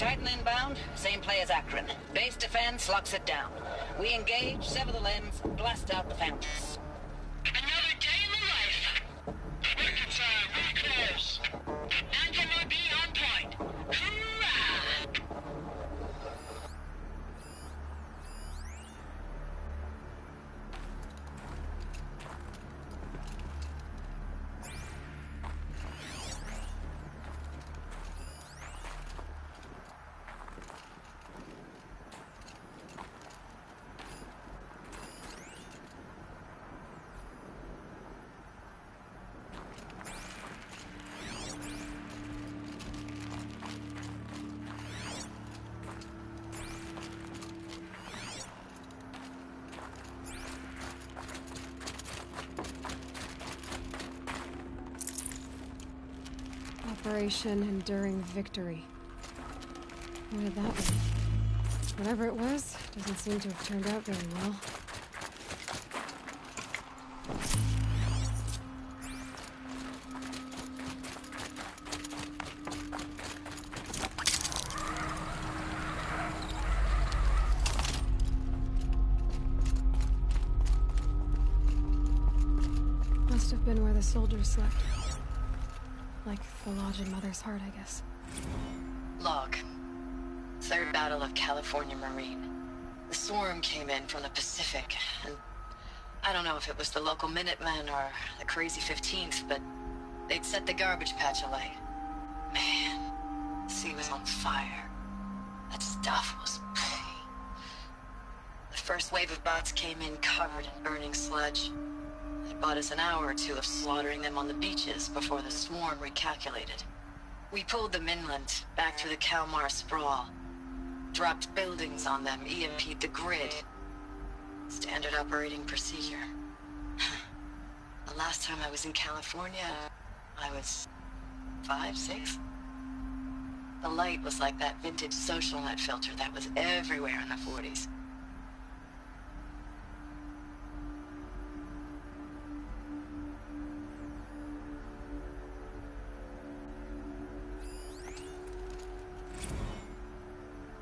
Titan inbound, same play as Akron. Base defense locks it down. We engage, sever the limbs, blast out the fountains. Another day in the life. Record time, recalls. Anthem will be on point. Hoorah! Operation Enduring Victory. What did that mean? Whatever it was, doesn't seem to have turned out very well. Must have been where the soldiers slept. Like the lodge in Mother's Heart, I guess. Log. Third Battle of California Marine. The swarm came in from the Pacific, and I don't know if it was the local Minutemen or the crazy 15th, but they'd set the garbage patch alight. Man, the sea was on fire. That stuff was... The first wave of bots came in covered in burning sludge. It bought us an hour or two of slaughtering them on the beaches before the swarm recalculated. We pulled them inland, back through the Kalmar sprawl. Dropped buildings on them, EMP'd the grid. Standard operating procedure. The last time I was in California, I was 5, 6? The light was like that vintage social net filter that was everywhere in the 40s.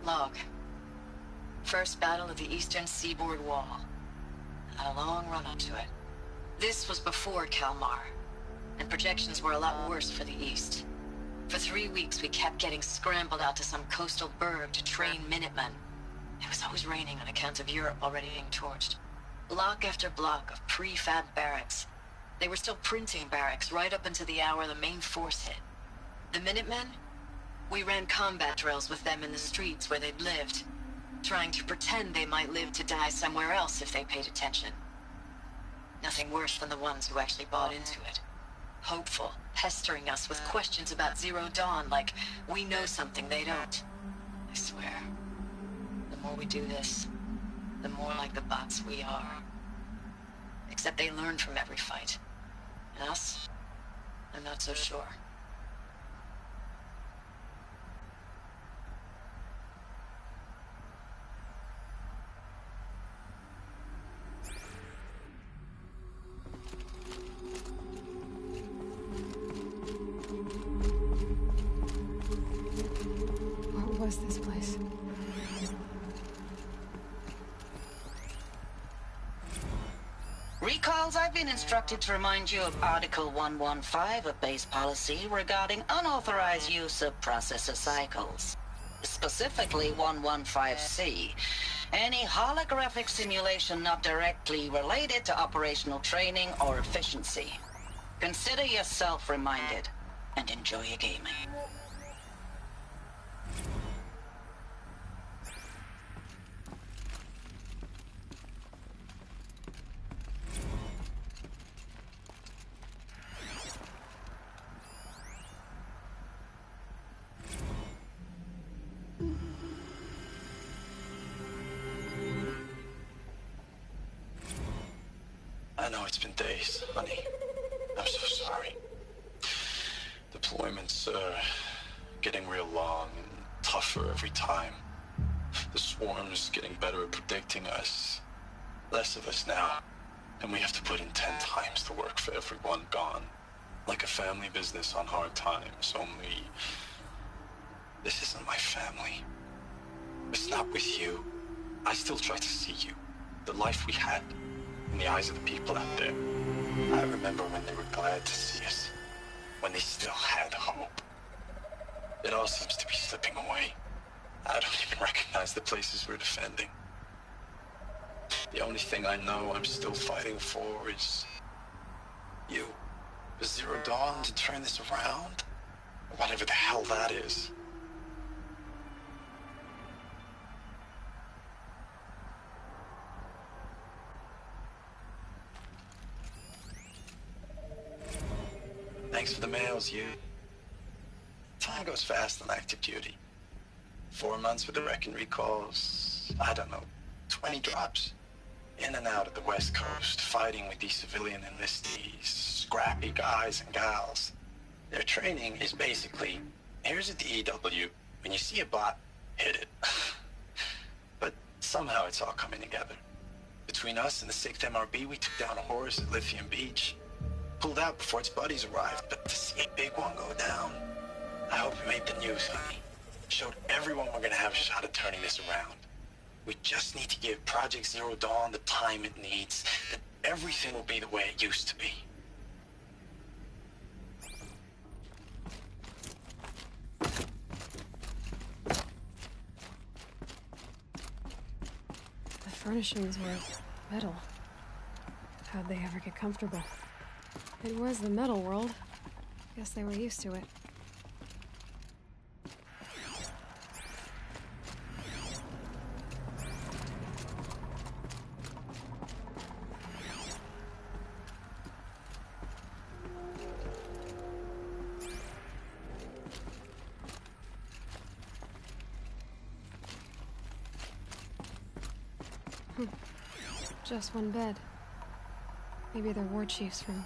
Log. First battle of the eastern seaboard wall. Had a long run up to it. This was before Kalmar, and projections were a lot worse for the east. For 3 weeks we kept getting scrambled out to some coastal burg to train Minutemen. It was always raining on account of Europe already being torched. Block after block of prefab barracks. They were still printing barracks right up until the hour the main force hit. The Minutemen? We ran combat drills with them in the streets where they'd lived, trying to pretend they might live to die somewhere else if they paid attention. Nothing worse than the ones who actually bought into it. Hopeful, pestering us with questions about Zero Dawn like we know something they don't. I swear, the more we do this, the more like the bots we are. Except they learn from every fight. And us? I'm not so sure. What was this place? Recalls, I've been instructed to remind you of Article 115 of base policy regarding unauthorized use of processor cycles. Specifically 115C. Any holographic simulation not directly related to operational training or efficiency. Consider yourself reminded, and enjoy your gaming. I know it's been days, honey. I'm so sorry. Deployments are getting real long and tougher every time. The swarm's getting better at predicting us. Less of us now. And we have to put in 10 times the work for everyone gone. Like a family business on hard times, only... This isn't my family. It's not with you. I still try to see you. The life we had in the eyes of the people out there. I remember when they were glad to see us. When they still had hope. It all seems to be slipping away. I don't even recognize the places we're defending. The only thing I know I'm still fighting for is you. The Zero Dawn to turn this around? Whatever the hell that is. Thanks for the mails, you. Time goes fast on active duty. 4 months with the Reckon recalls, I don't know, 20 drops. In and out of the West Coast, fighting with these civilian enlistees, scrappy guys and gals. Their training is basically, here's a DEW, when you see a bot, hit it. But somehow it's all coming together. Between us and the 6th MRB, we took down a horse at Lithium Beach. Pulled out before its buddies arrived, but to see a big one go down, I hope it made the news, honey. Showed everyone we're gonna have a shot at turning this around. We just need to give Project Zero Dawn the time it needs, then everything will be the way it used to be. The furnishings were metal. How'd they ever get comfortable? It was the metal world. Guess they were used to it. Just one bed. Maybe they're war chief's room.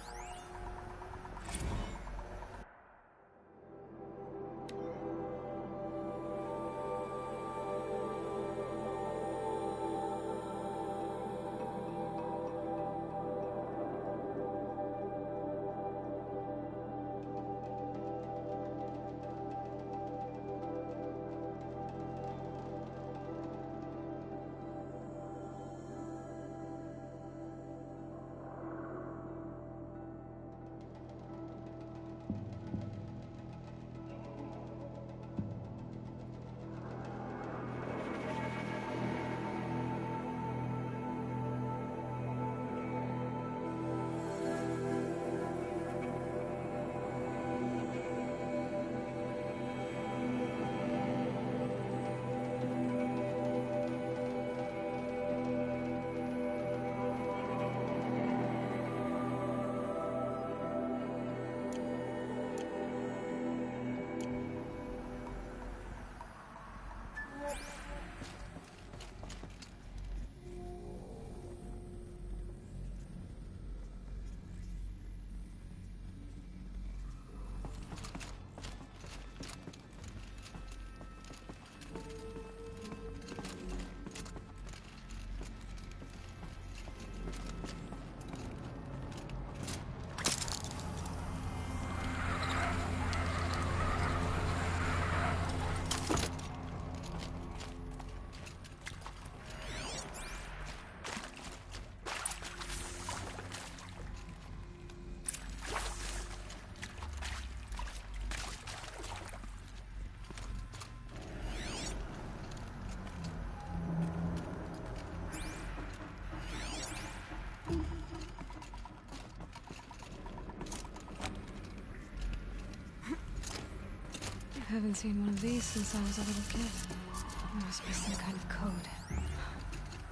I haven't seen one of these since I was a little kid. There must be some kind of code.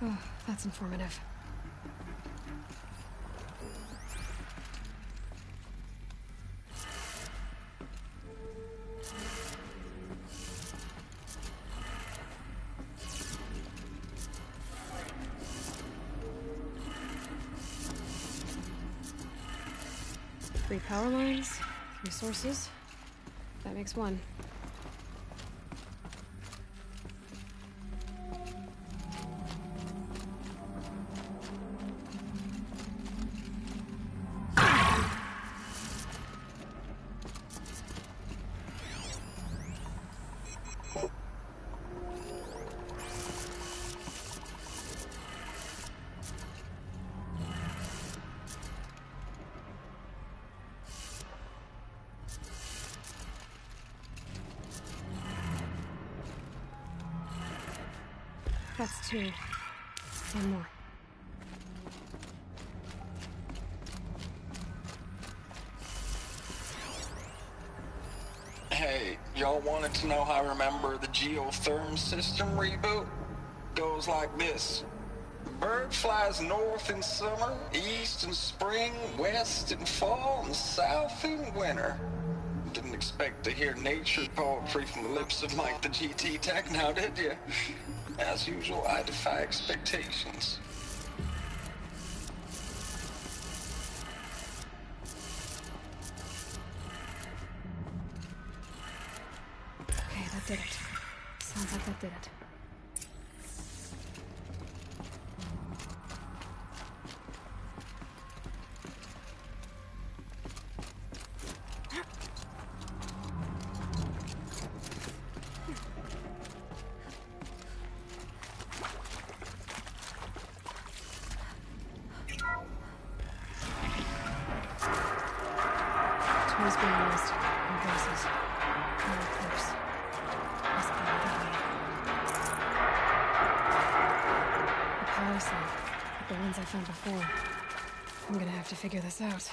Oh, that's informative. Three power lines, 3 sources. That makes 1. That's 2. 10 more. Hey, y'all wanted to know how I remember the geotherm system reboot? Goes like this. Bird flies north in summer, east in spring, west in fall, and south in winter. Didn't expect to hear nature poetry from the lips of Mike the GT Tech now, did you? As usual, I defy expectations. Okay, that did it. Sounds like that did it. Tools being used. And voices. Now close. Must be another way. The power cell. Like the ones I found before. I'm gonna have to figure this out.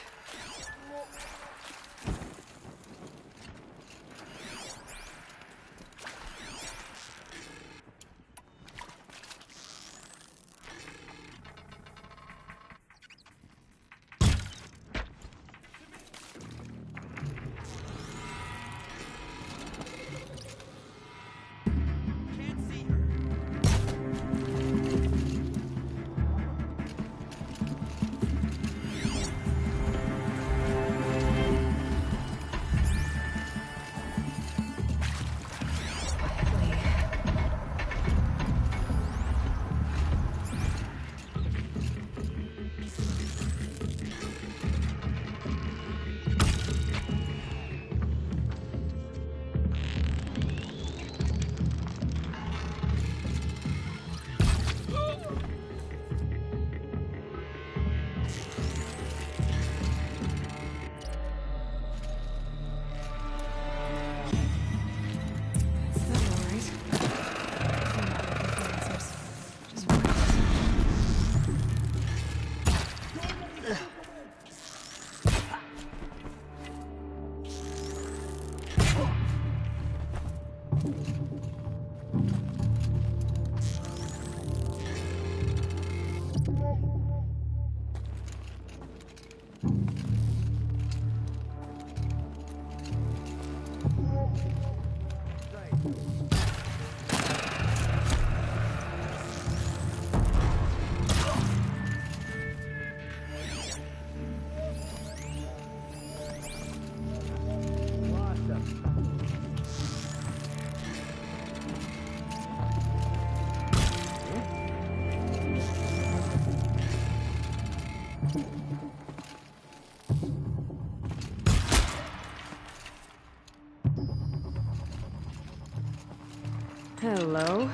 Hello?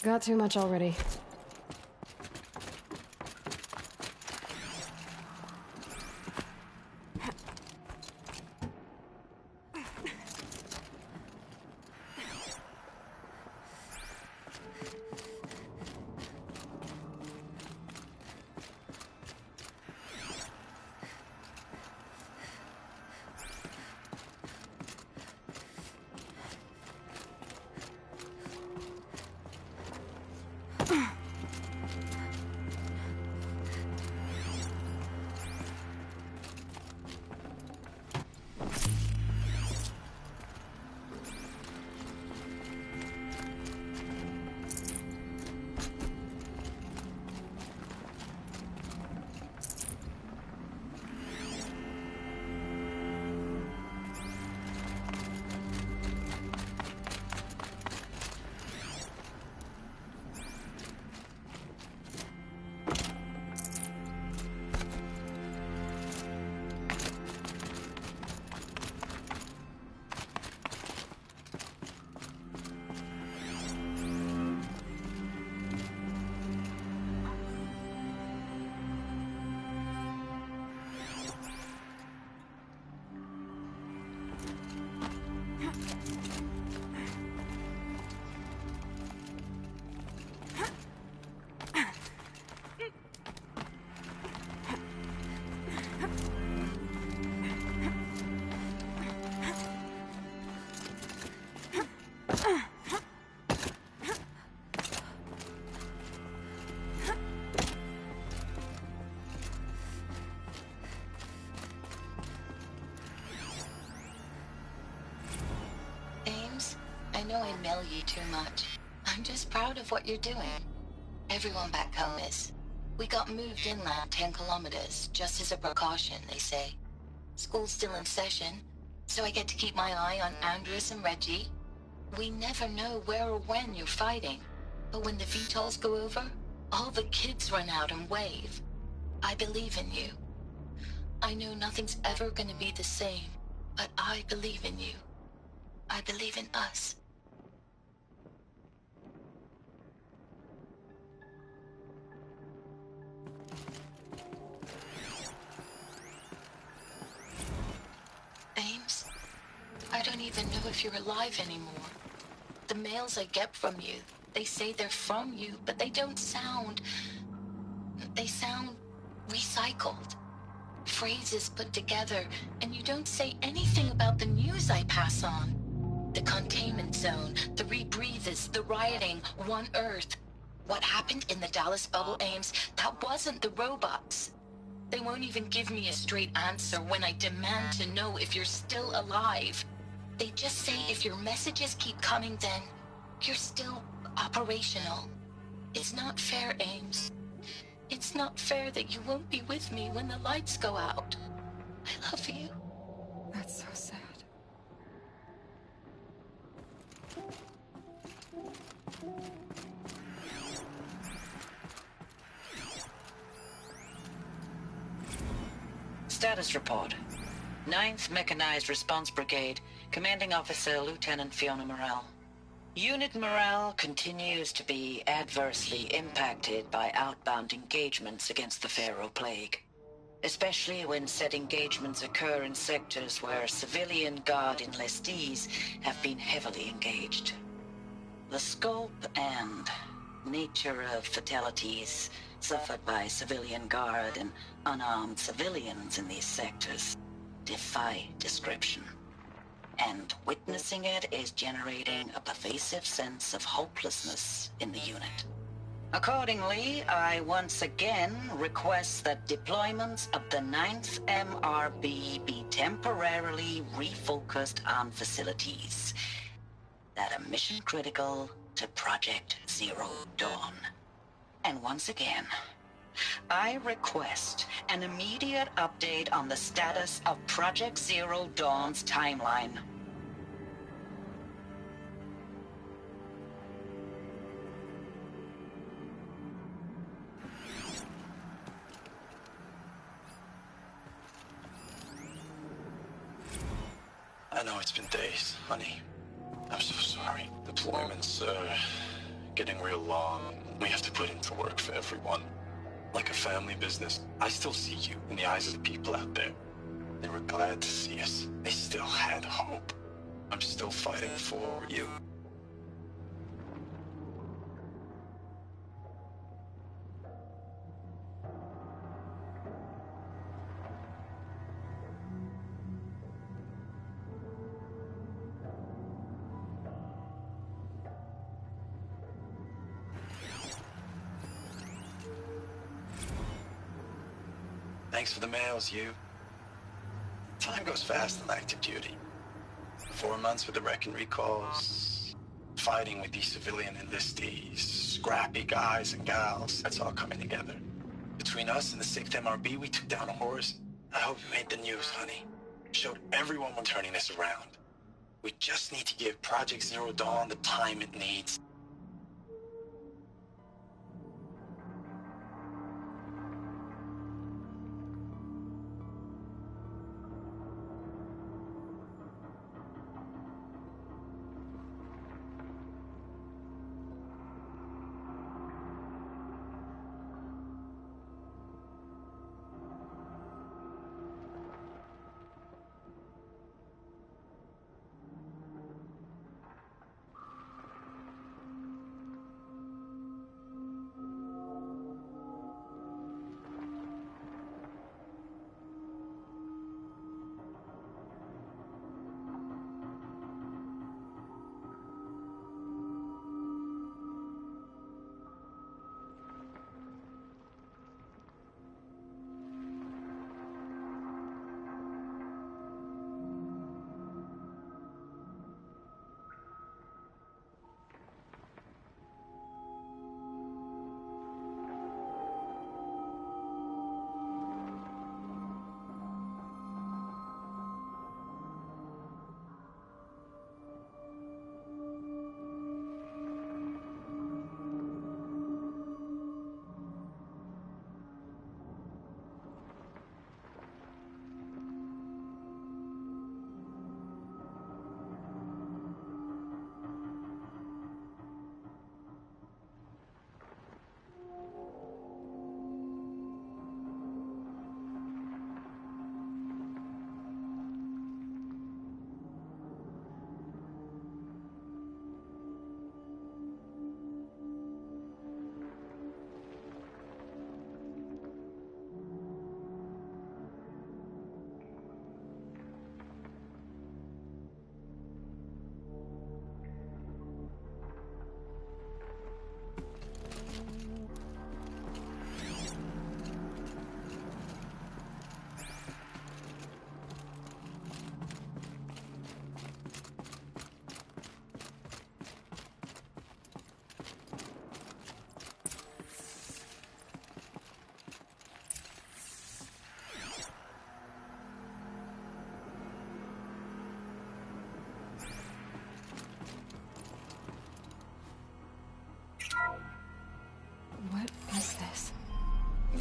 Got too much already. know I mail you too much. I'm just proud of what you're doing. Everyone back home is. We got moved inland 10 kilometers, just as a precaution, they say. School's still in session, so I get to keep my eye on Andres and Reggie. We never know where or when you're fighting, but when the VTOLs go over, all the kids run out and wave. I believe in you. I know nothing's ever gonna be the same, but I believe in you. I believe in us. Ames, I don't even know if you're alive anymore. The mails I get from you, they say they're from you, but they don't sound... They sound recycled. Phrases put together, and you don't say anything about the news I pass on. The containment zone, the rebreathers, the rioting, One Earth. What happened in the Dallas bubble, Ames, that wasn't the robots. They won't even give me a straight answer when I demand to know if you're still alive. They just say if your messages keep coming, then you're still operational. It's not fair, Ames. It's not fair that you won't be with me when the lights go out. I love you. That's so sad. Status report. 9th Mechanized Response Brigade, Commanding Officer Lieutenant Fiona Morrell. Unit morale continues to be adversely impacted by outbound engagements against the Pharaoh Plague, especially when said engagements occur in sectors where civilian guard enlistees have been heavily engaged. The scope and nature of fatalities suffered by civilian guard and unarmed civilians in these sectors defy description. And witnessing it is generating a pervasive sense of hopelessness in the unit. Accordingly, I once again request that deployments of the 9th MRB be temporarily refocused on facilities that are mission critical to Project Zero Dawn. And once again, I request an immediate update on the status of Project Zero Dawn's timeline. I know it's been days, honey. I'm so sorry. Deployments are getting real long. We have to put into work for everyone. Like a family business. I still see you in the eyes of the people out there. They were glad to see us. They still had hope. I'm still fighting for you. Thanks for the mails, you. Time goes fast on active duty. 4 months with the wreck and recalls, fighting with these civilian enlistees, scrappy guys and gals. That's all coming together. Between us and the 6th MRB, we took down a horse. I hope it made the news, honey. Showed everyone we're turning this around. We just need to give Project Zero Dawn the time it needs.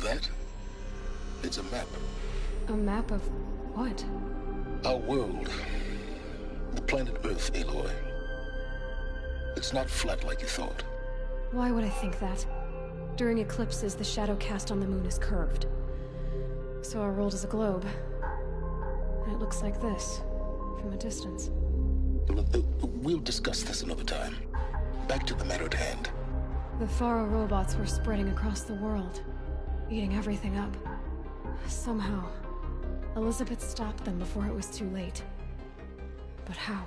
That? It's a map. A map of what? Our world. The planet Earth, Aloy. It's not flat like you thought. Why would I think that? During eclipses, the shadow cast on the moon is curved. So our world is a globe. And it looks like this, from a distance. We'll discuss this another time. Back to the matter at hand. The Faro robots were spreading across the world, eating everything up. Somehow, Elizabeth stopped them before it was too late. But how?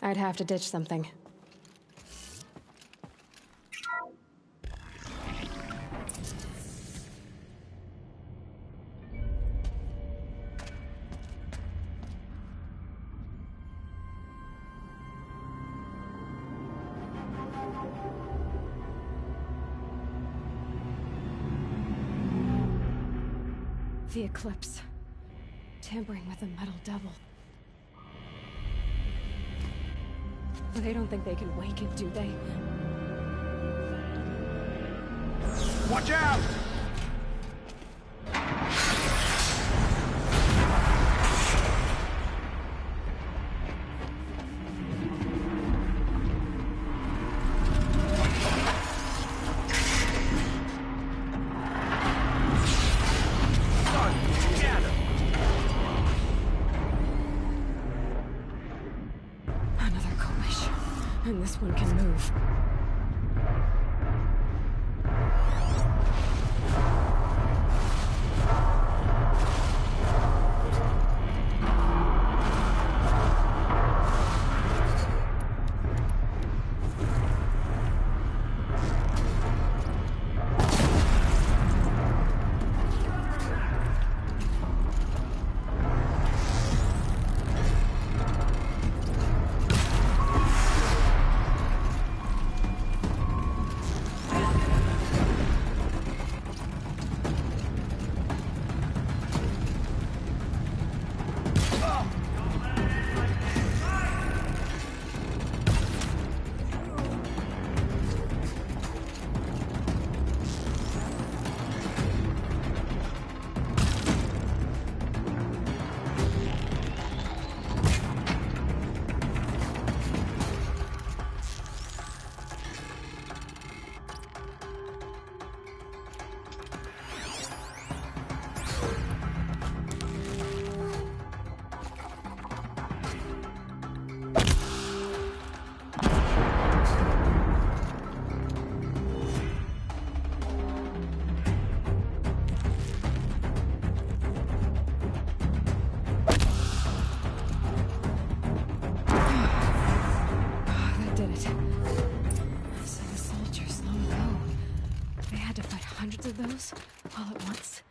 I'd have to ditch something. The eclipse. Tampering with the metal devil. They don't think they can wake it, do they? Watch out! Another And this one can move. Of those all at once.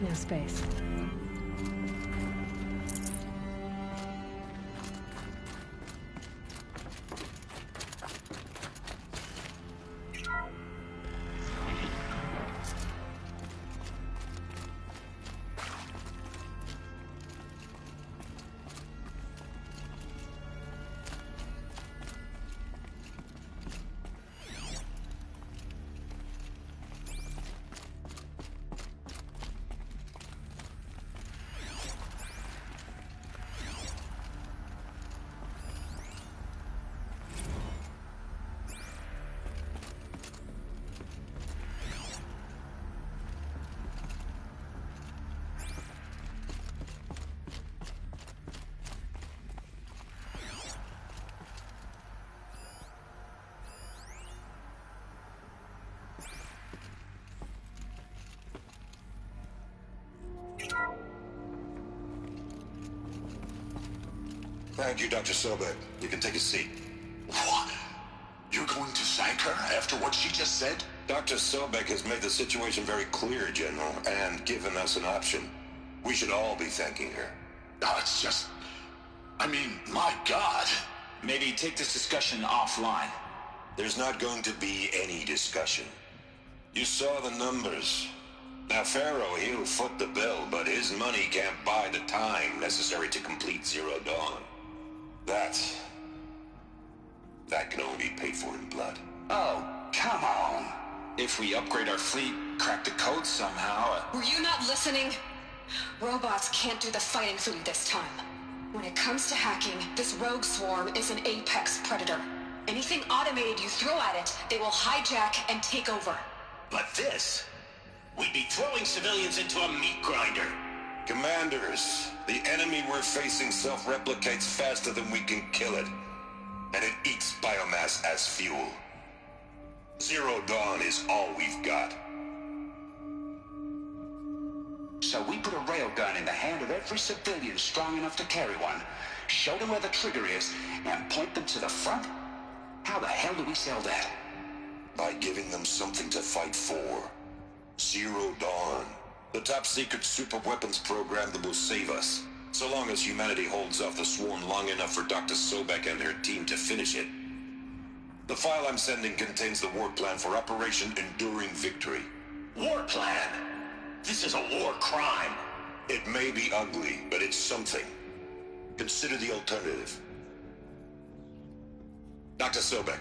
No space. Thank you, Dr. Sobek. You can take a seat. What? You're going to thank her after what she just said? Dr. Sobek has made the situation very clear, General, and given us an option. We should all be thanking her. Oh, it's just... I mean, my God. Maybe take this discussion offline. There's not going to be any discussion. You saw the numbers. Now, Pharaoh, he'll foot the bill, but his money can't buy the time necessary to complete Zero Dawn. That can only be paid for in blood. Oh, come on. If we upgrade our fleet, crack the code somehow... Were you not listening? Robots can't do the fighting for you this time. When it comes to hacking, this rogue swarm is an apex predator. Anything automated you throw at it, they will hijack and take over. But this... We'd be throwing civilians into a meat grinder. Commanders, the enemy we're facing self-replicates faster than we can kill it. And it eats biomass as fuel. Zero Dawn is all we've got. So we put a railgun in the hand of every civilian strong enough to carry one, show them where the trigger is, and point them to the front? How the hell do we sell that? By giving them something to fight for. Zero Dawn. The top-secret super-weapons program that will save us. So long as humanity holds off the swarm long enough for Dr. Sobek and her team to finish it. The file I'm sending contains the war plan for Operation Enduring Victory. War plan? This is a war crime. It may be ugly, but it's something. Consider the alternative. Dr. Sobek,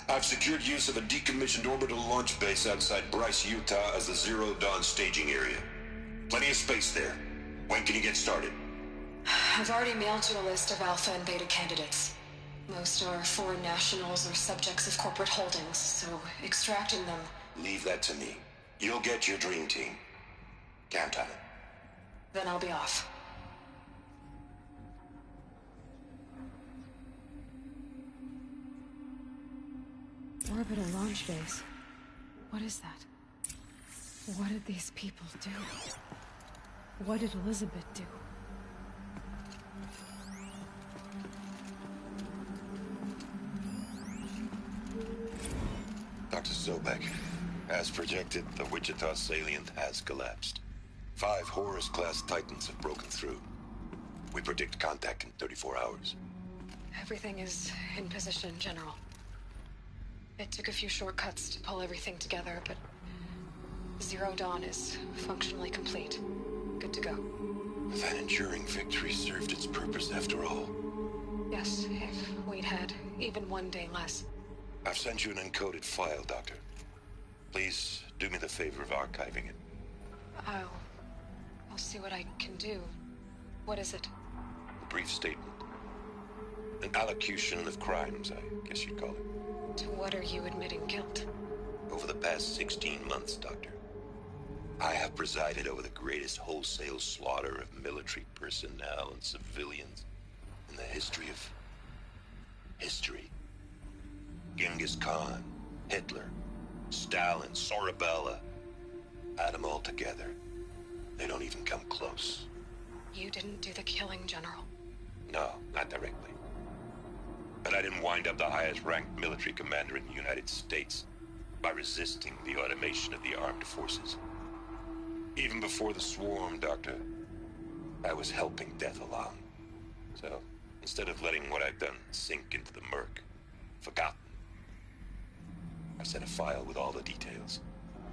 I've secured use of a decommissioned orbital launch base outside Bryce, Utah as the Zero Dawn staging area. Plenty of space there. When can you get started? I've already mailed you a list of Alpha and Beta candidates. Most are foreign nationals or subjects of corporate holdings, so extracting them... Leave that to me. You'll get your dream team. Count on it. Then I'll be off. Orbital launch base. What is that? What did these people do? What did Elizabeth do? Dr. Sobek, as projected, the Wichita salient has collapsed. 5 Horus-class Titans have broken through. We predict contact in 34 hours. Everything is in position, General. It took a few shortcuts to pull everything together, but Zero Dawn is functionally complete. Good to go. That enduring victory served its purpose after all. Yes, if we'd had even one day less. I've sent you an encoded file, Doctor. Please do me the favor of archiving it. I'll see what I can do. What is it? A brief statement. An allocution of crimes, I guess you'd call it. To what are you admitting guilt? Over the past 16 months, Doctor, I have presided over the greatest wholesale slaughter of military personnel and civilians in the history of... history. Genghis Khan, Hitler, Stalin, Sorabella. Add them all together. They don't even come close. You didn't do the killing, General. No, not directly. But I didn't wind up the highest-ranked military commander in the United States by resisting the automation of the armed forces. Even before the swarm, Doctor, I was helping death along. So, instead of letting what I've done sink into the murk, forgotten, I sent a file with all the details.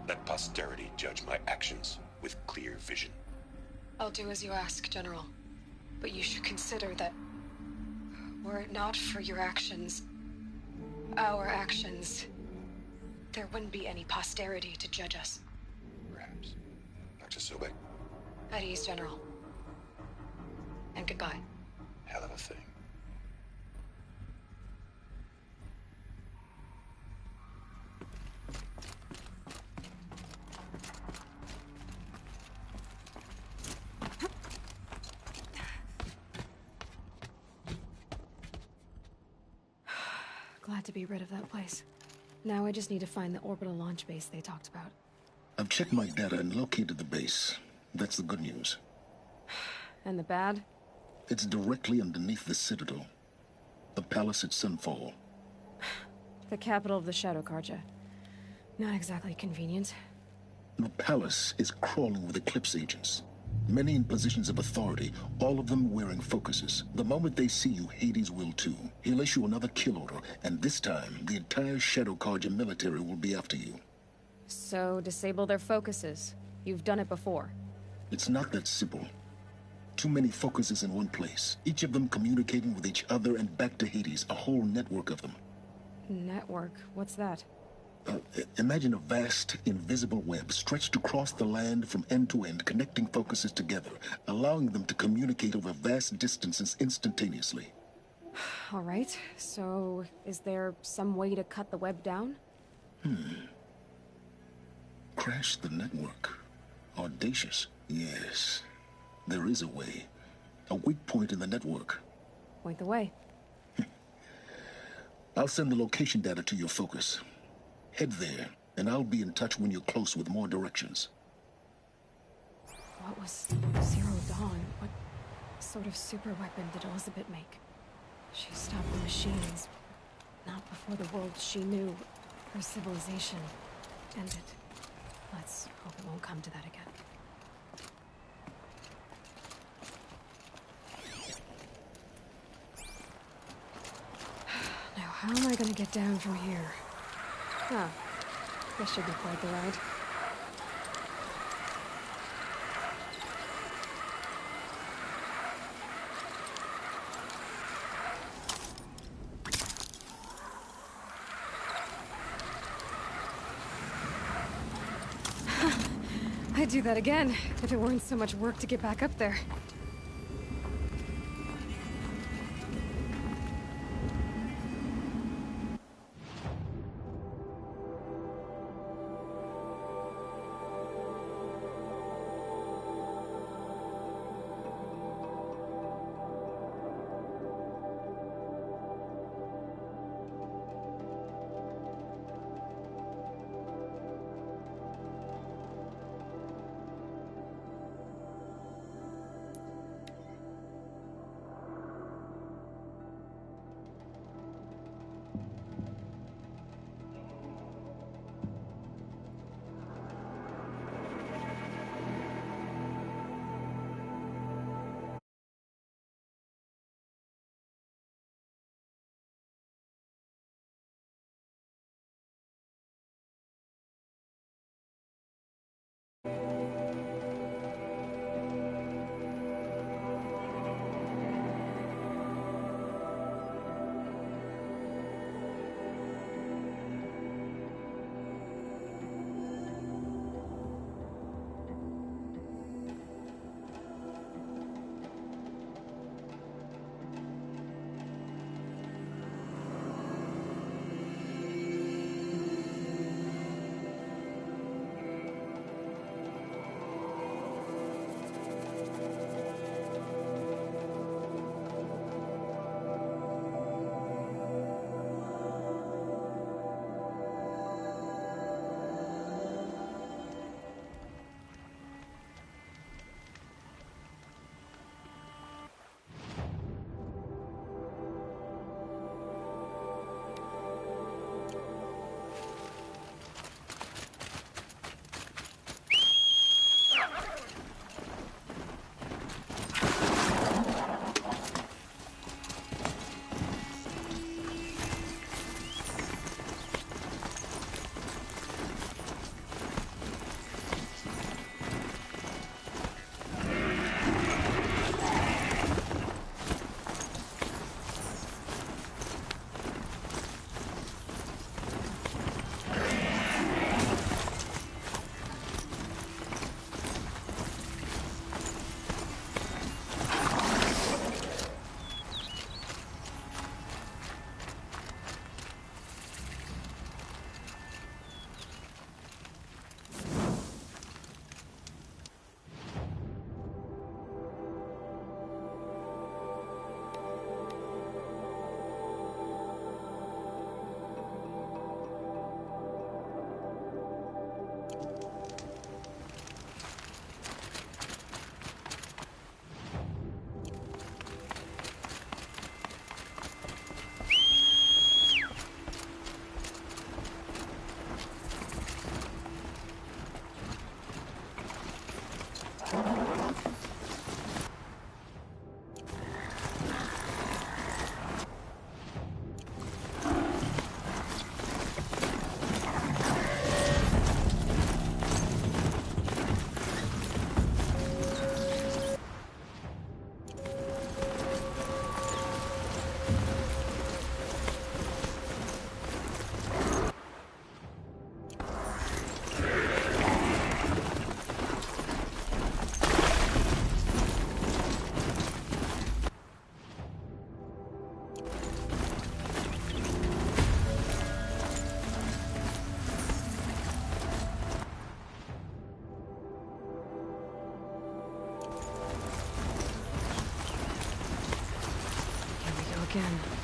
Let posterity judge my actions with clear vision. I'll do as you ask, General. But you should consider that were it not for your actions, our actions, there wouldn't be any posterity to judge us. Perhaps. Dr. Sobek? At ease, General. And goodbye. Hell of a thing. Glad to be rid of that place. Now I just need to find the orbital launch base they talked about. I've checked my data and located the base. That's the good news. And the bad? It's directly underneath the Citadel. The palace at Sunfall. The capital of the Shadow Carja. Not exactly convenient. The palace is crawling with Eclipse agents. Many in positions of authority, all of them wearing focuses. The moment they see you, Hades will too. He'll issue another kill order, and this time, the entire Shadow Carja military will be after you. So, disable their focuses. You've done it before. It's not that simple. Too many focuses in one place, each of them communicating with each other and back to Hades, a whole network of them. Network? What's that? Imagine a vast, invisible web stretched across the land from end to end, connecting focuses together, allowing them to communicate over vast distances instantaneously. All right, so is there some way to cut the web down? Crash the network. Audacious? Yes. There is a way. A weak point in the network. Point the way. I'll send the location data to your focus. Head there, and I'll be in touch when you're close with more directions. What was Zero Dawn? What sort of super weapon did Elizabeth make? She stopped the machines, not before the world she knew, her civilization, ended. Let's hope it won't come to that again. Now, how am I gonna get down from here? Ah, this should be quite the ride. I'd do that again, if it weren't so much work to get back up there. again.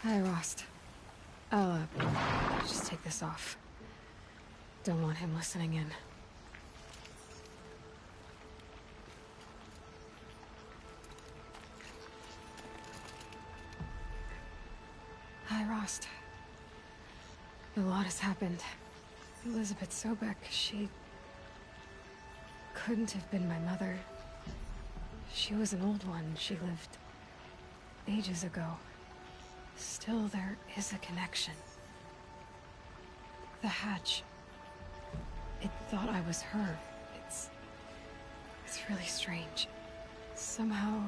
Hi, Rost. I'll, just take this off. Don't want him listening in. Hi, Rost. A lot has happened. Elizabeth Sobek, she... couldn't have been my mother. She was an old one. She lived ages ago. Still, there is a connection. The hatch. It thought I was her. It's really strange. Somehow,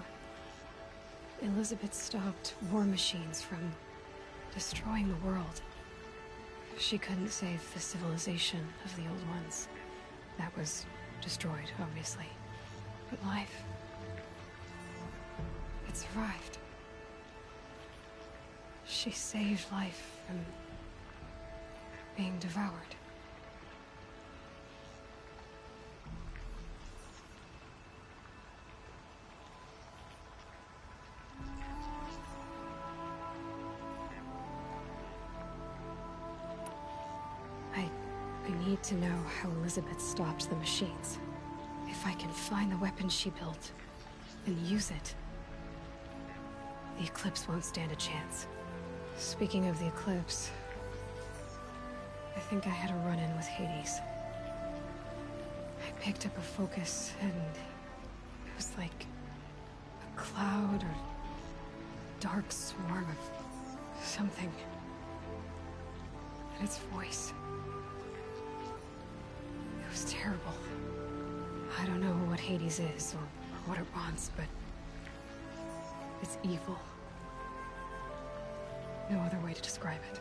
Elizabeth stopped war machines from destroying the world. She couldn't save the civilization of the old ones. That was destroyed, obviously. But life... it survived. She saved life from being devoured. I need to know how Elizabeth stopped the machines. If I can find the weapon she built and use it, the Eclipse won't stand a chance. Speaking of the Eclipse, I think I had a run-in with Hades. I picked up a focus and it was like a cloud or dark swarm of something. And its voice. It was terrible. I don't know what Hades is or what it wants, but it's evil. No other way to describe it.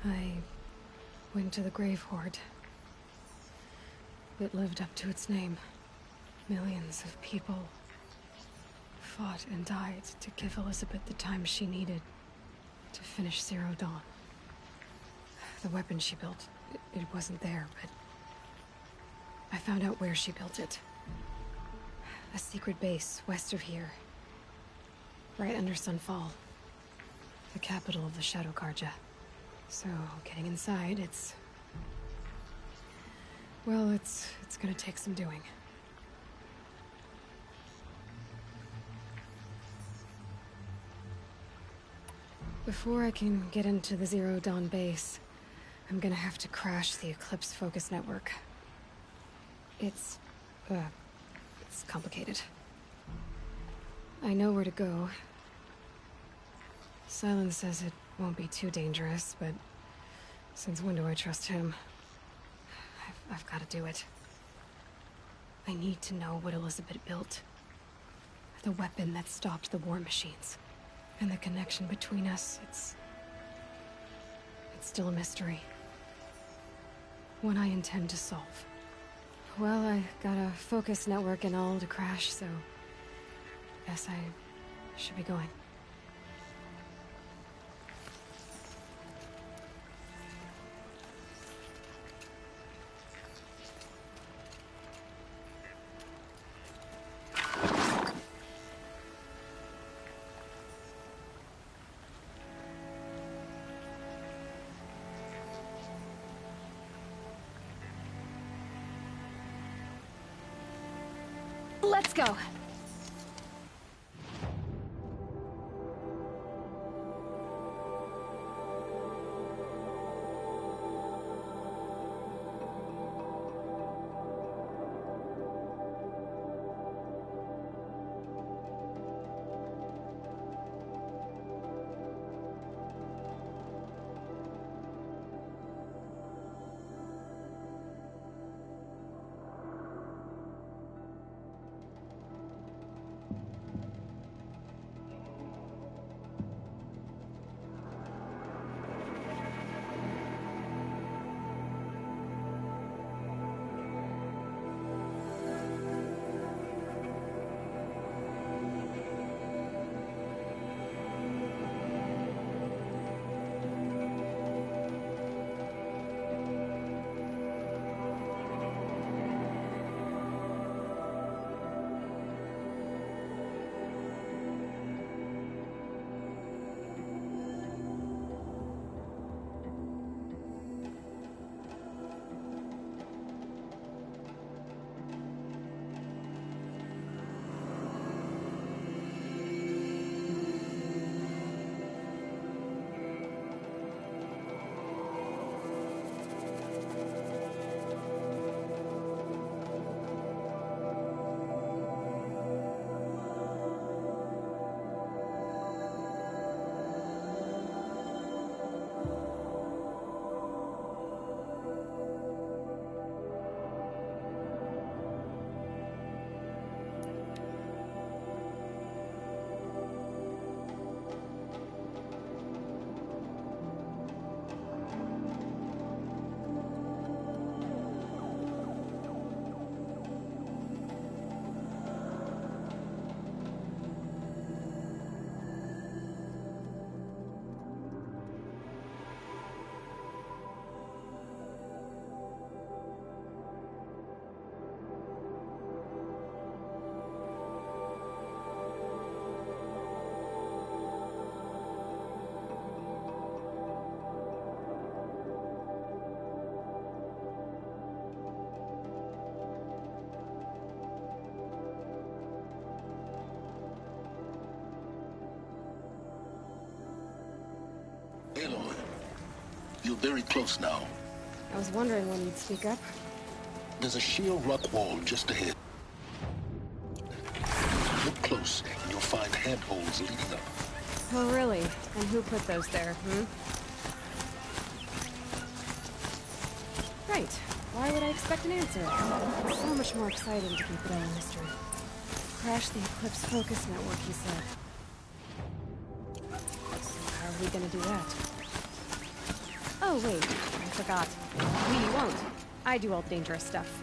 I went to the Grave Horde. It lived up to its name. Millions of people fought and died to give Elizabeth the time she needed to finish Zero Dawn. The weapon she built, it wasn't there, but I found out where she built it. A secret base west of here. Right under Sunfall. The capital of the Shadow Carja. So, getting inside, well, it's gonna take some doing. Before I can get into the Zero Dawn base, I'm gonna have to crash the Eclipse focus network. It's complicated. I know where to go. Silence says it won't be too dangerous, but since when do I trust him? I've got to do it. I need to know what Elizabeth built. The weapon that stopped the war machines. And the connection between us, it's still a mystery. One I intend to solve. Well, I got a focus network and all to crash, so guess I should be going. Let's go. You're very close now. I was wondering when you'd speak up. There's a sheer rock wall just ahead. Look close, and you'll find handholds leading up. Oh, really? And who put those there, Right. Why would I expect an answer? It's so much more exciting to keep it all a mystery. Crash the Eclipse focus network, he said. So how are we gonna do that? Oh, wait. I forgot. We won't. I do all the dangerous stuff.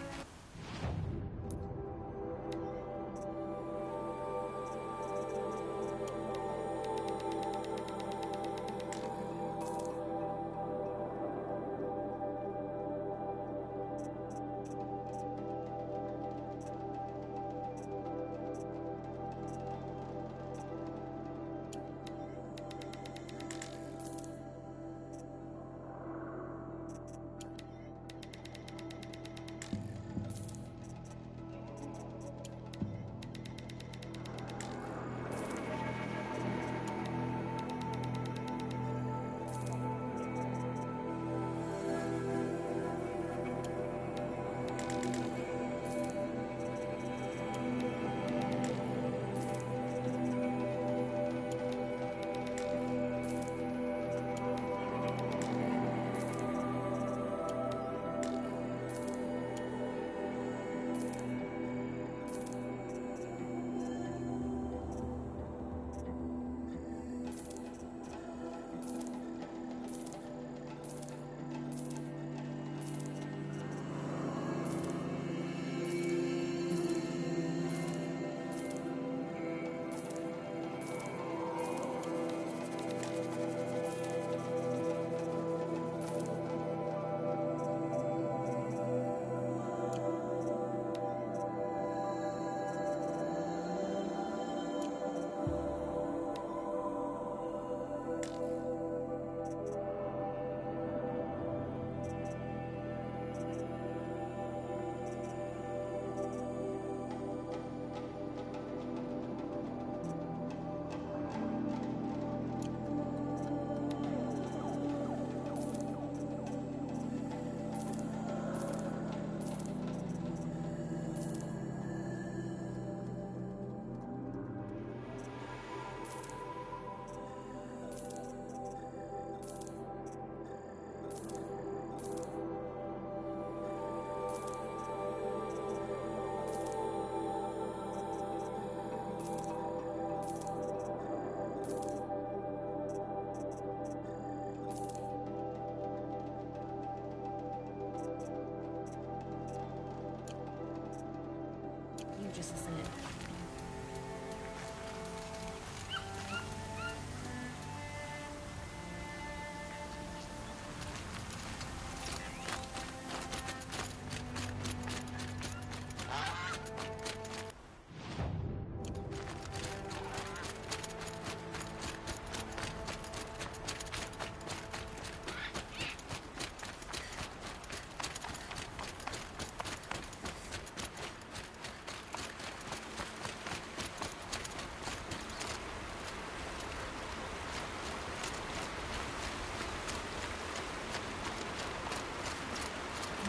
Just listen in.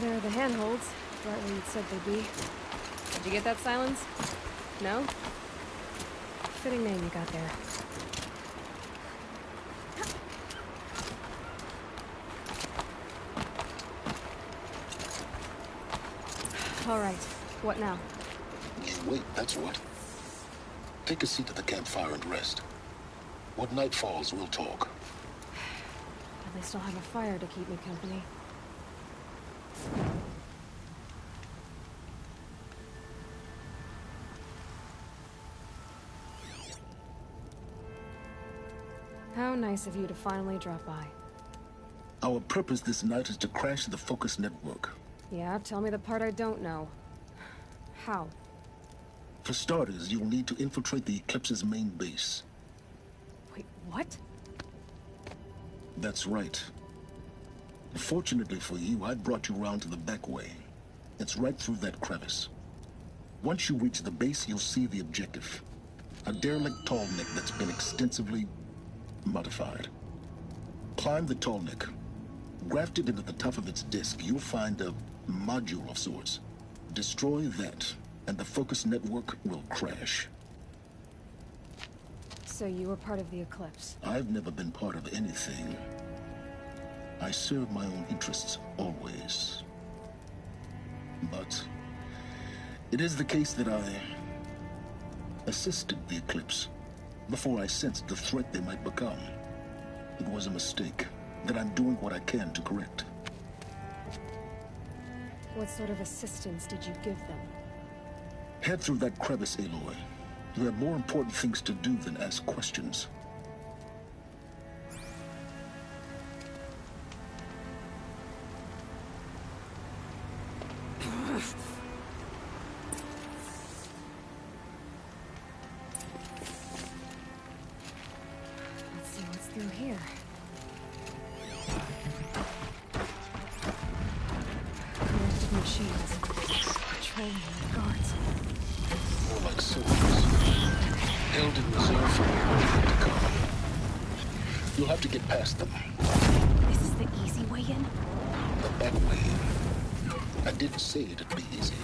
There are the handholds, right where you'd said they'd be. Did you get that, Silence? No? Fitting name you got there. All right. What now? You wait, that's what. Take a seat at the campfire and rest. When night falls, we'll talk. At least I'll have a fire to keep me company. How nice of you to finally drop by. Our purpose this night is to crash the Focus network. Yeah, tell me the part I don't know. How? For starters, you'll need to infiltrate the Eclipse's main base. Wait, what? That's right. Fortunately for you, I brought you round to the back way. It's right through that crevice. Once you reach the base, you'll see the objective. A derelict tall neck that's been extensively modified. Climb the tall neck. Grafted into the top of its disk, you'll find a module of sorts. Destroy that, and the focus network will crash. So you were part of the Eclipse? I've never been part of anything. I serve my own interests, always. But it is the case that I assisted the Eclipse before I sensed the threat they might become. It was a mistake that I'm doing what I can to correct. What sort of assistance did you give them? Head through that crevice, Aloy. You have more important things to do than ask questions. Let's see what's through here. Collective machines. Patrolling the guards. More like soldiers. Held in reserve for what to come. You'll have to get past them. This is the easy way in? The back way. I didn't say it'd be easy.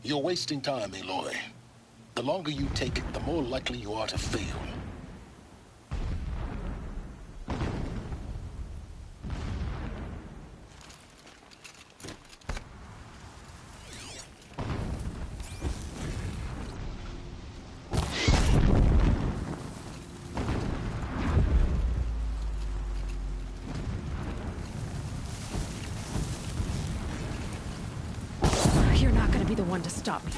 You're wasting time, Aloy. The longer you take it, the more likely you are to fail. You're not gonna be the one to stop me.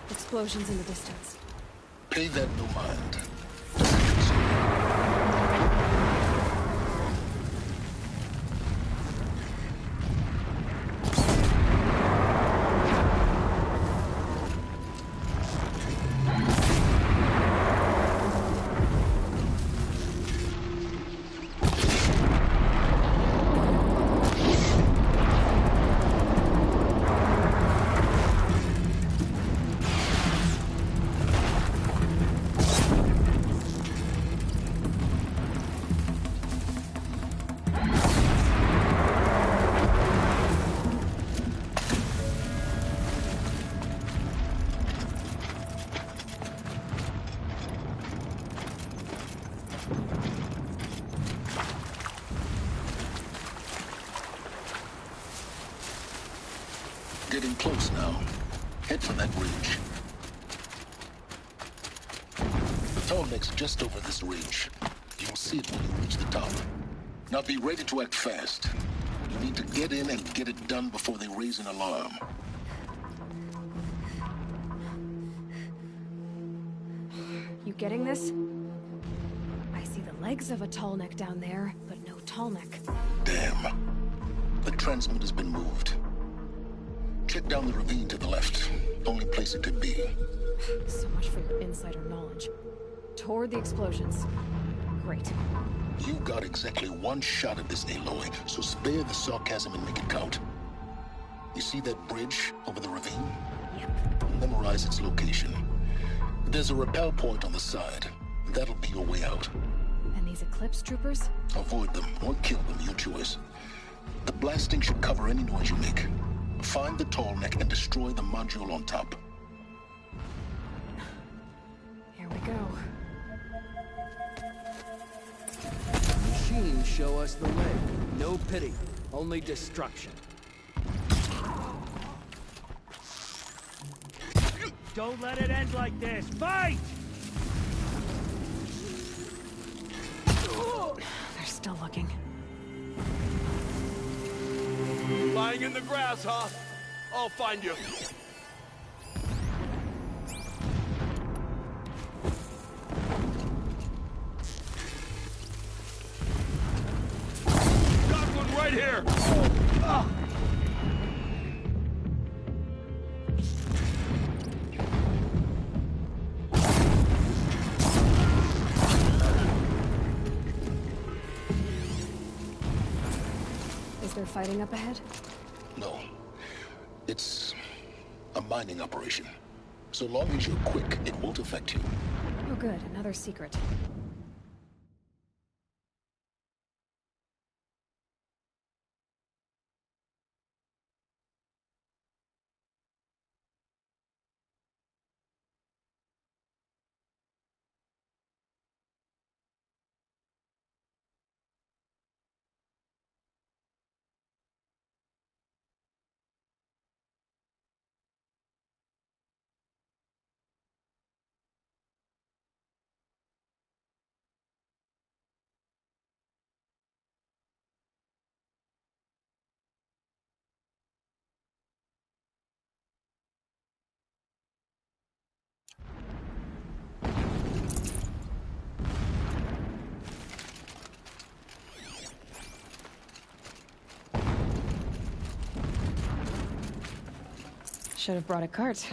Explosions in the distance. Pay that no mind. Getting close now. Head for that ridge. The tall neck's just over this ridge. You'll see it when you reach the top. Now be ready to act fast. You need to get in and get it done before they raise an alarm. You getting this? I see the legs of a tall neck down there, but no tall neck. Damn. The transmitter's been moved. Check down the ravine to the left. Only place it could be. So much for your insider knowledge. Toward the explosions. Great. You got exactly one shot at this, Aloy, so spare the sarcasm and make it count. You see that bridge over the ravine? Yep. Memorize its location. There's a rappel point on the side. That'll be your way out. And these Eclipse troopers? Avoid them or kill them, your choice. The blasting should cover any noise you make. Find the tall neck and destroy the module on top. Here we go. Machines show us the way. No pity, only destruction. Don't let it end like this. Fight! They're still looking. Lying in the grass, huh? I'll find you. Got one right here! Ah. Is there fighting up ahead? No. It's a mining operation. So long as you're quick, it won't affect you. Oh good, another secret. Should have brought a cart.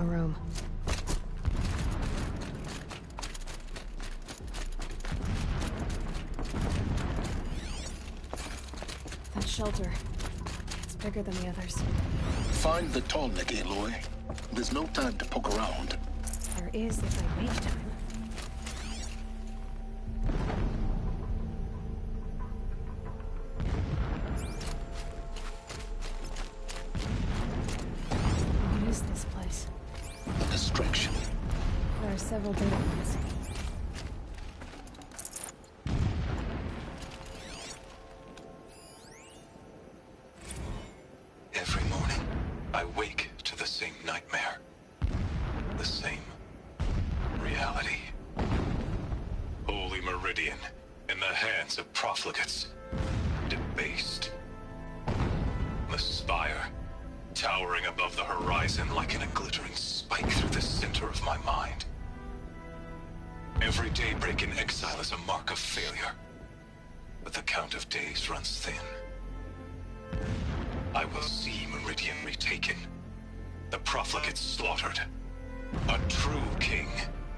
room. That shelter. It's bigger than the others. Find the tall neck, Aloy. There's no time to poke around. There is if I make time. What is this place? A distraction. There are several data points. Every morning, I wake to the same nightmare. The same reality. Holy Meridian, in the hands of profligates. Debased. The spire, towering above the horizon like in a glittering spike through the center of my mind. Every daybreak in exile is a mark of failure. But the count of days runs thin. I will see Meridian retaken. The profligates slaughtered. A true king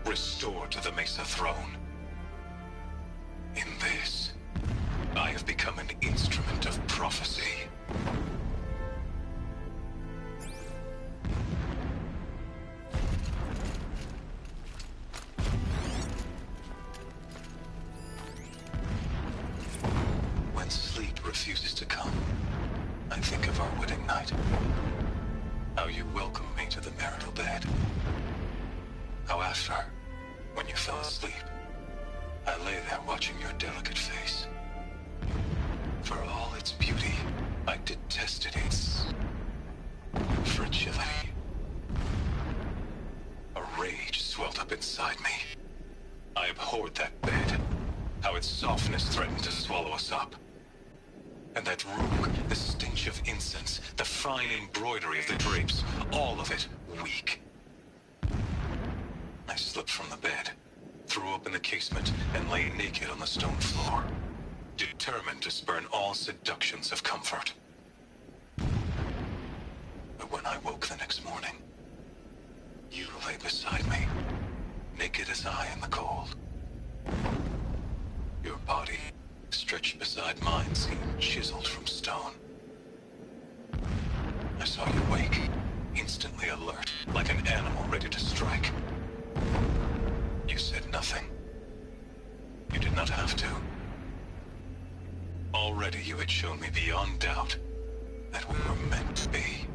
restored to the Mesa throne. In this, I have become an instrument of prophecy. When sleep refuses to come, I think of our wedding night. How you welcomed me to the marital bed. How after, when you fell asleep, I lay there watching your delicate face. For all its beauty, I detested its fragility. A rage swelled up inside me. I abhorred that bed, how its softness threatened to swallow us up. And that room, the stench of incense, the fine embroidery of the drapes, all of it weak. I slipped from the bed, threw open the casement, and lay naked on the stone floor, determined to spurn all seductions of comfort. But when I woke the next morning, you lay beside me, naked as I in the cold. Your body, stretched beside mine, seemed chiseled from stone. I saw you wake, instantly alert, like an animal ready to strike. You said nothing. You did not have to. Already you had shown me beyond doubt that we were meant to be.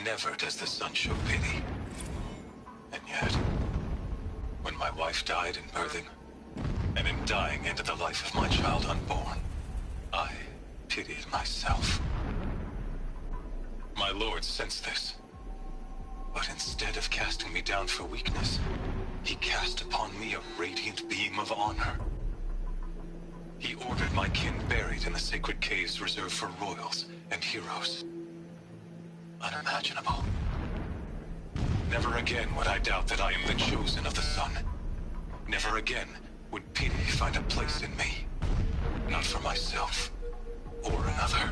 Never does the sun show pity. And yet, when my wife died in birthing, and in dying ended the life of my child unborn, I pitied myself. My lord sensed this. But instead of casting me down for weakness, he cast upon me a radiant beam of honor. He ordered my kin buried in the sacred caves reserved for royals and heroes. Unimaginable. Never again would I doubt that I am the chosen of the sun. Never again would pity find a place in me. Not for myself or another.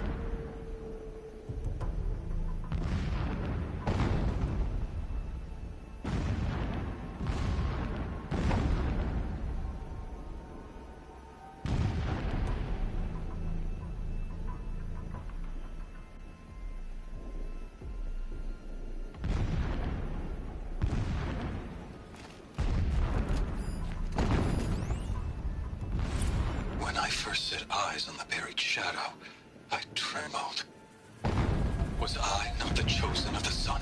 When I first set eyes on the buried shadow, I trembled. Was I not the chosen of the sun?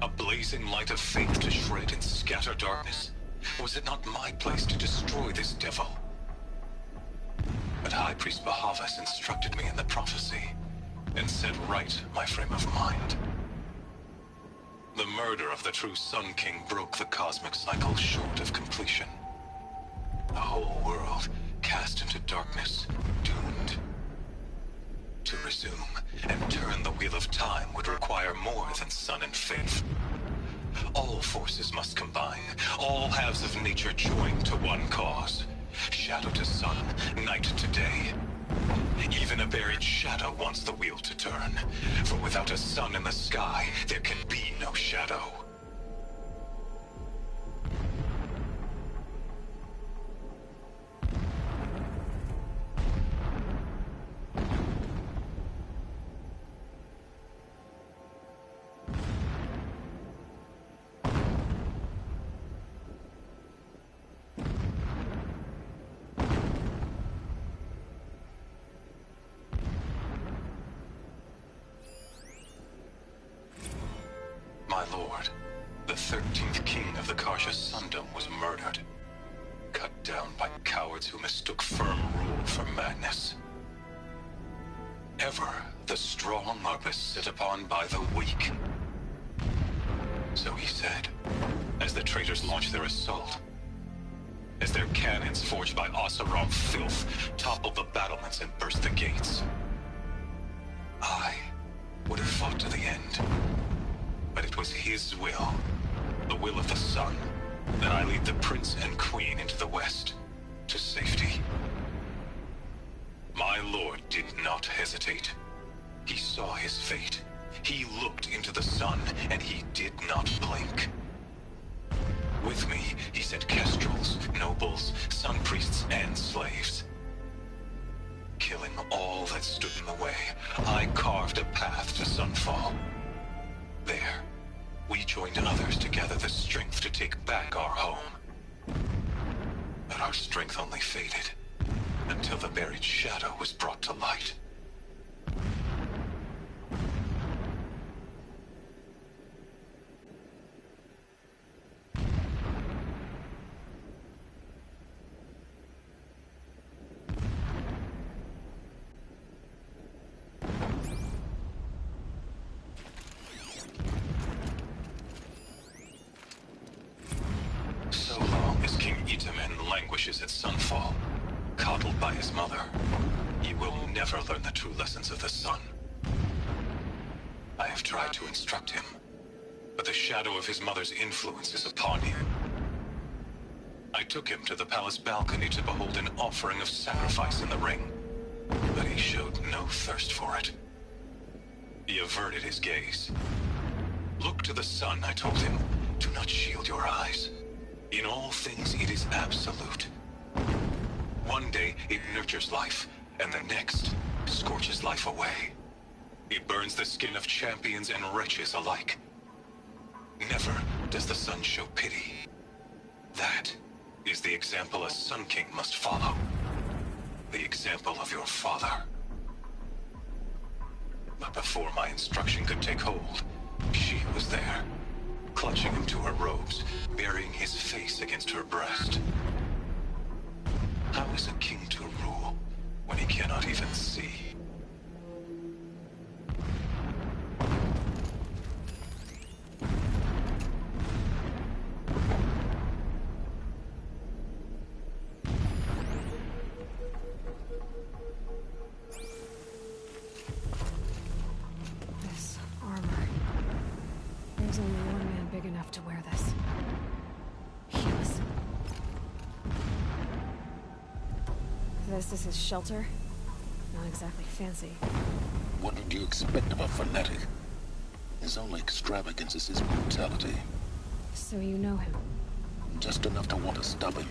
A blazing light of faith to shred and scatter darkness? Was it not my place to destroy this devil? But High Priest Bahavas instructed me in the prophecy, and set right my frame of mind. The murder of the true Sun King broke the cosmic cycle short of completion. The whole world cast into darkness, doomed. To resume and turn the wheel of time would require more than sun and faith. All forces must combine, all halves of nature join to one cause. shadow to sun, night to day. Even a buried shadow wants the wheel to turn, for without a sun in the sky, there can be no shadow. My lord, the 13th king of the Karsha Sundom was murdered. Cut down by cowards who mistook firm rule for madness. Ever the strong are beset upon by the weak. So he said, as the traitors launched their assault. As their cannons forged by Oseram filth toppled the battlements and burst the gates. I would have fought to the end. But it was his will, the will of the sun, that I lead the prince and queen into the west, to safety. My lord did not hesitate. He saw his fate. He looked into the sun, and he did not blink. With me, he sent kestrels, nobles, sun priests, and slaves. Killing all that stood in the way, I carved a path to sunfall. There, we joined others to gather the strength to take back our home. But our strength only faded, until the buried shadow was brought to light. So long as King Itamen languishes at Sunfall, coddled by his mother, he will never learn the true lessons of the sun. I have tried to instruct him, but the shadow of his mother's influence is upon him. I took him to the palace balcony to behold an offering of sacrifice in the ring, but he showed no thirst for it. He averted his gaze. Look to the sun, I told him. Do not shield your eyes. In all things, it is absolute. One day, it nurtures life, and the next, scorches life away. It burns the skin of champions and wretches alike. Never does the sun show pity. That is the example a Sun King must follow. The example of your father. But before my instruction could take hold, she was there, clutching him to her robes, burying his face against her breast. How is a king to rule when he cannot even see? This armor. There's only one man big enough to wear this. Helis. This is his shelter? Not exactly fancy. What did you expect of a fanatic? His only extravagance is his brutality. So you know him? Just enough to want to stop him.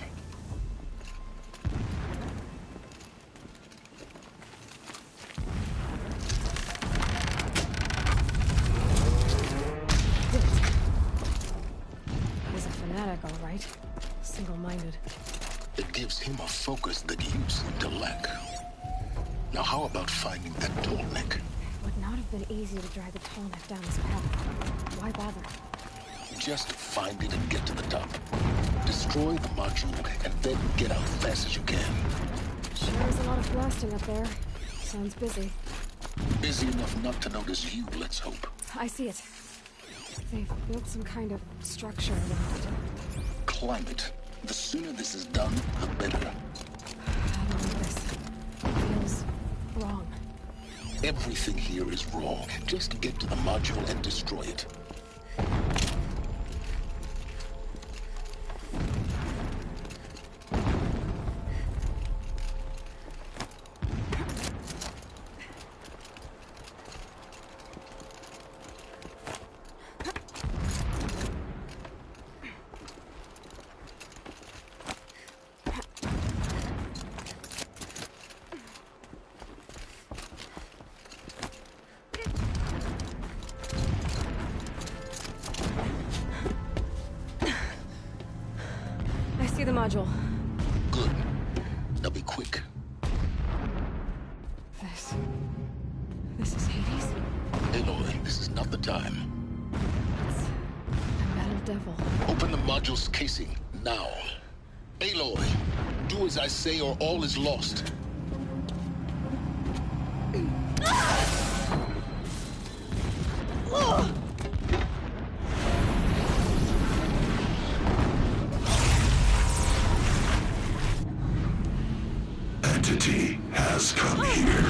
He's a fanatic, all right. Single-minded. It gives him a focus that you seem to lack. Now how about finding that tall neck? It would not have been easy to drag the tall neck down his path. Why bother? Just find it and get to the top. Destroy the module and then get out fast as you can. Sure is a lot of blasting up there. Sounds busy. Busy enough not to notice you, let's hope. I see it. They've built some kind of structure around it. Climb it. The sooner this is done, the better. I don't know this. Feels wrong. Everything here is wrong. Just get to the module and destroy it. module. Good. Now be quick. This is Hades? Aloy, this is not the time. It's a metal devil. Open the module's casing, now. Aloy, do as I say or all is lost. Entity has come here.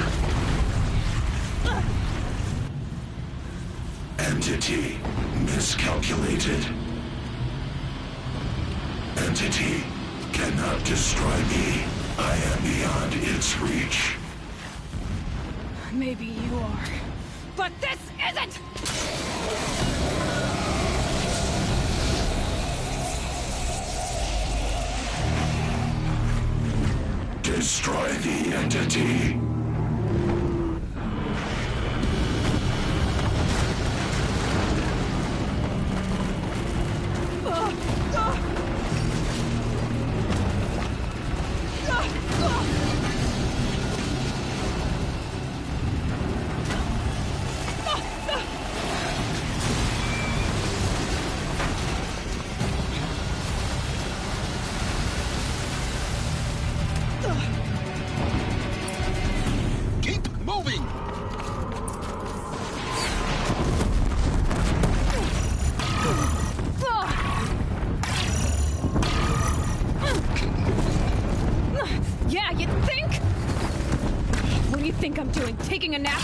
Entity miscalculated. Entity cannot destroy me. I am beyond its reach. Maybe you are. But this isn't! Destroy the entity. Keep moving! Yeah, you think? What do you think I'm doing? Taking a nap?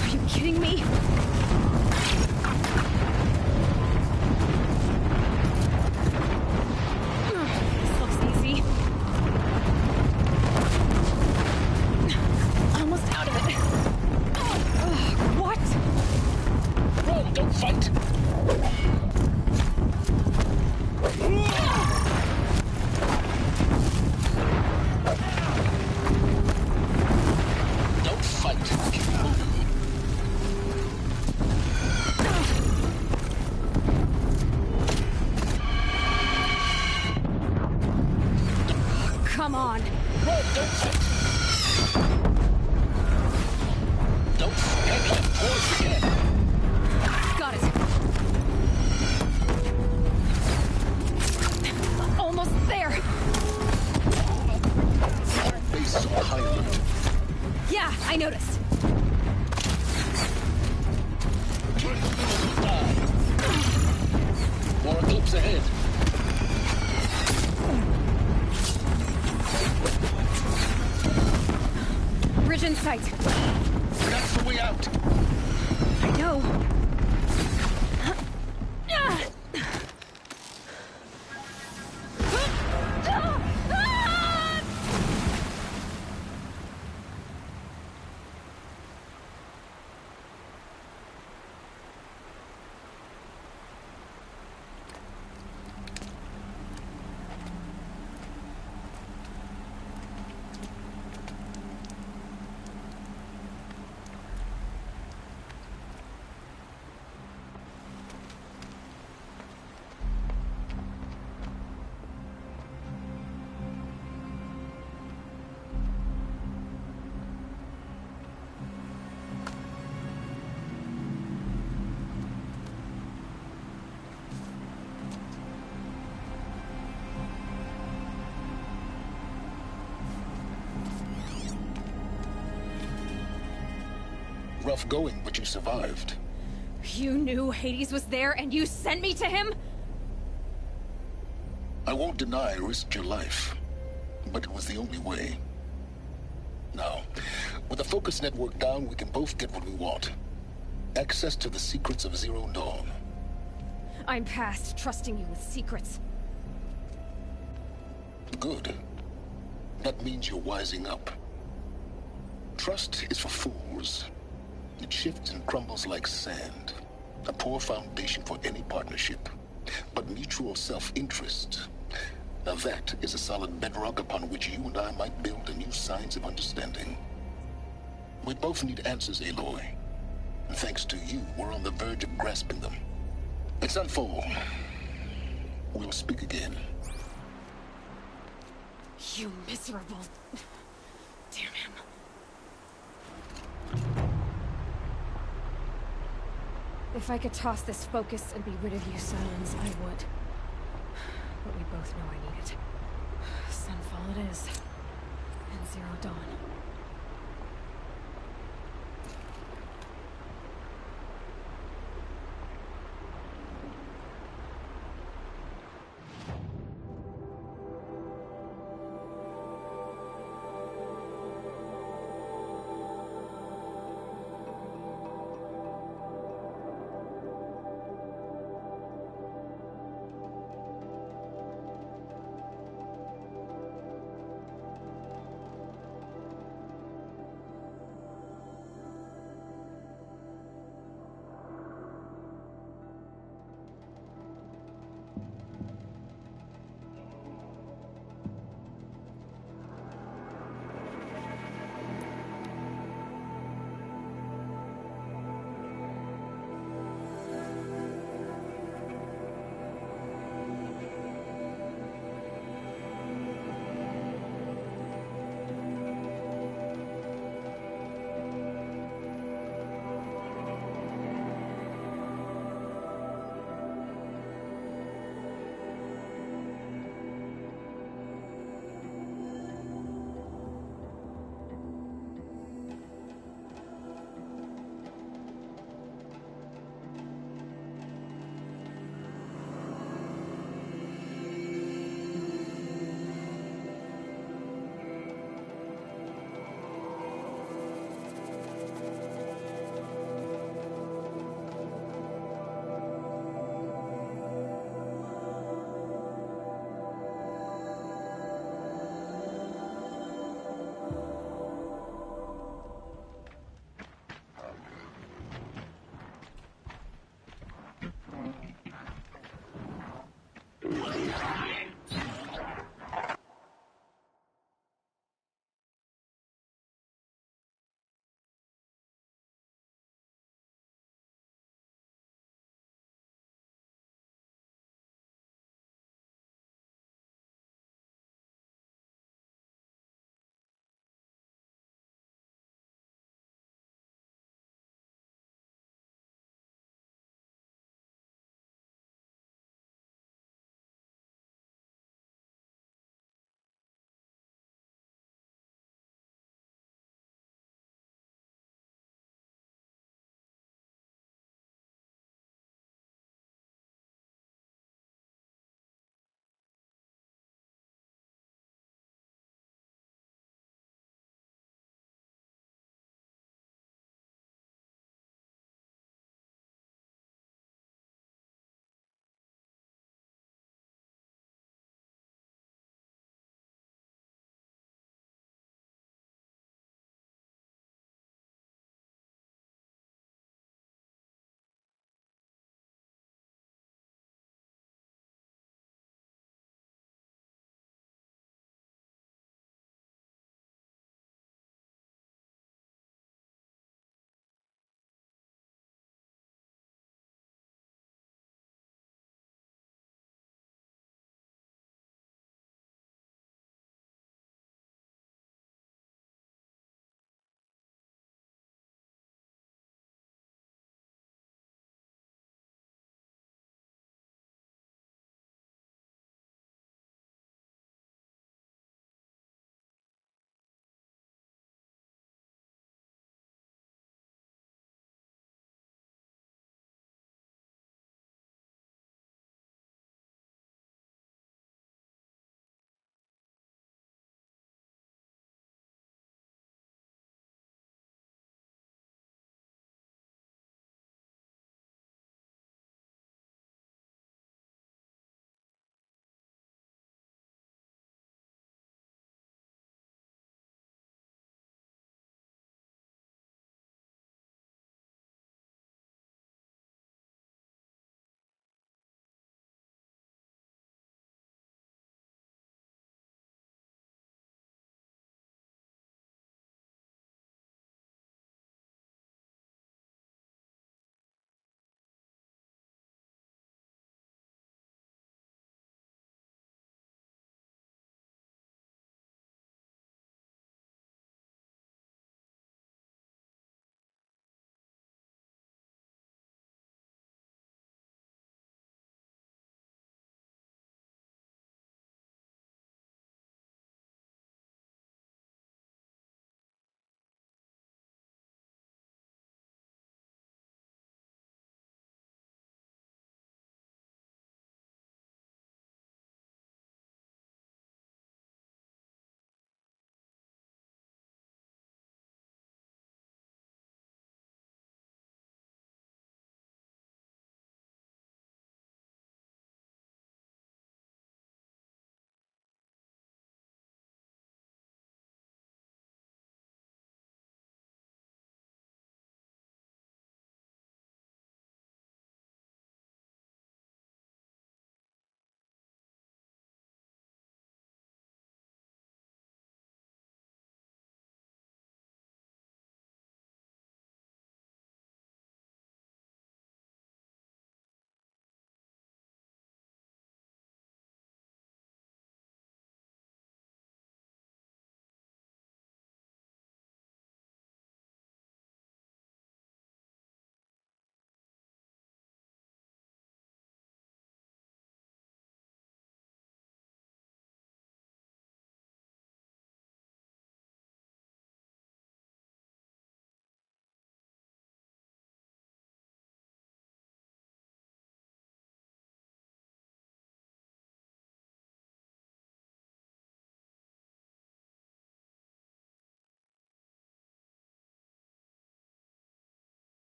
Are you kidding me? This looks easy. Almost out of it. What? Whoa, don't fight! Don't fight. Keep moving. Come on. Whoa, don't fight. Don't forget that voice again. Got it. Almost there. Our base is on high alert. Yeah, I noticed. More eclipse ahead. Bridge in sight. That's the way out. I know. Rough going, but you survived. You knew Hades was there and you sent me to him? I won't deny I risked your life, but it was the only way. Now, with the focus network down, we can both get what we want. Access to the secrets of Zero Dawn. I'm past trusting you with secrets. Good. That means you're wising up. Trust is for fools. It shifts and crumbles like sand. A poor foundation for any partnership. But mutual self-interest, now that is a solid bedrock upon which you and I might build a new science of understanding. We both need answers, Aloy. Thanks to you, we're on the verge of grasping them. It's Sunfall. We'll speak again. You miserable... Damn him. If I could toss this focus and be rid of you, Silence, I would. But we both know I need it. Sunfall it is. And Zero Dawn.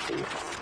PS4.